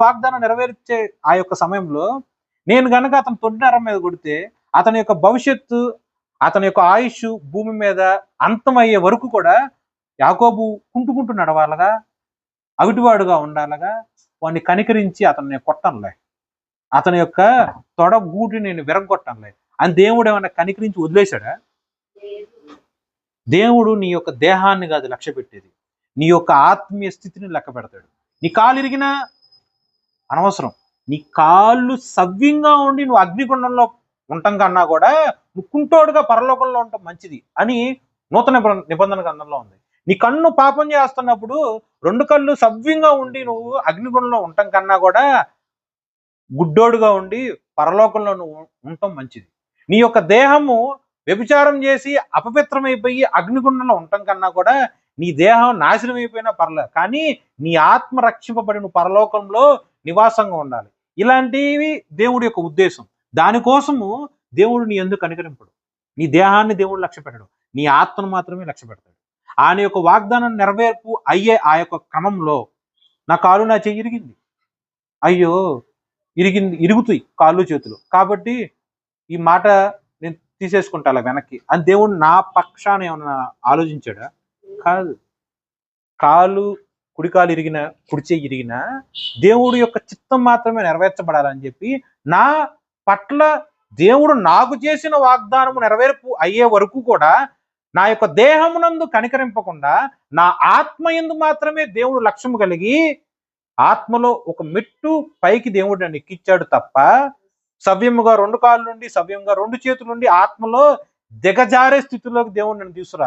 వాగ్దానం నెరవేర్చే ఆ యొక్క సమయంలో నేను గనక అతను తొండినరం మీద కొడితే అతని యొక్క భవిష్యత్తు, అతని యొక్క ఆయుష్ భూమి మీద అంతమయ్యే వరకు కూడా యాకోబు కుంటుకుంటూ నడవాలగా, అవిటివాడుగా ఉండాలగా, వాడిని కనికరించి అతన్ని కొట్టంలే, అతని యొక్క తొడ గూటి నేను విరగొట్టంలే అని దేవుడు ఏమన్నా కనికరించి వదిలేశాడా? దేవుడు నీ యొక్క దేహాన్ని కాదు లక్ష్య పెట్టేది, నీ యొక్క ఆత్మీయ స్థితిని లెక్క పెడతాడు. నీ కాలు ఇరిగినా అనవసరం, నీ కాళ్ళు సవ్యంగా ఉండి నువ్వు అగ్నిగుండంలో ఉండటం కన్నా కూడా నువ్వు కుంటోడుగా పరలోకంలో ఉండటం మంచిది అని నూతన నిబంధన గ్రంథంలో ఉంది. నీ కన్ను పాపం చేస్తున్నప్పుడు 2 కళ్ళు సవ్యంగా ఉండి నువ్వు అగ్నిగుండంలో ఉండటం కన్నా కూడా గుడ్డోడుగా ఉండి పరలోకంలో నువ్వు ఉండటం మంచిది. నీ యొక్క దేహము వ్యభిచారం చేసి అపవిత్రమైపోయి అగ్నిగుండంలో ఉండటం కన్నా కూడా నీ దేహం నాశనం అయిపోయినా పర్లేదు, కానీ నీ ఆత్మ రక్షింపబడి నువ్వు పరలోకంలో నివాసంగా ఉండాలి. ఇలాంటివి దేవుడి యొక్క ఉద్దేశం. దానికోసము దేవుడు నీ ఎందుకు కనికరింపడు, నీ దేహాన్ని దేవుడు లక్ష్య పెట్టడు, నీ ఆత్మను మాత్రమే లక్ష్య పెడతాడు. ఆయన యొక్క వాగ్దానం నెరవేర్పు అయ్యే ఆ యొక్క క్రమంలో నా కాలు నా చెయ్యి ఇరిగింది, అయ్యో ఇరుగుతాయి కాళ్ళు చేతులు, కాబట్టి ఈ మాట నేను తీసేసుకుంటా వెనక్కి అని దేవుడు నా పక్షాన ఏమన్నా ఆలోచించాడా? కాదు. కాలు కుడికాలు ఇరిగిన, కుడి చెయ్యి ఇరిగిన దేవుడు యొక్క చిత్తం మాత్రమే నెరవేర్చబడాలని చెప్పి నా పట్ల దేవుడు నాకు చేసిన వాగ్దానము నెరవేర్పు అయ్యే వరకు కూడా నా యొక్క దేహమునందు కనికరింపకుండా నా ఆత్మ యందు మాత్రమే దేవుడు లక్ష్యము కలిగి ఆత్మలో ఒక మెట్టు పైకి దేవుడు నన్ను ఎక్కించాడు తప్ప సవ్యముగా 2 కాళ్ళ నుండి, సవ్యంగా 2 చేతుల నుండి ఆత్మలో దిగజారే స్థితిలోకి దేవుడు నన్ను తీసుకురాలి.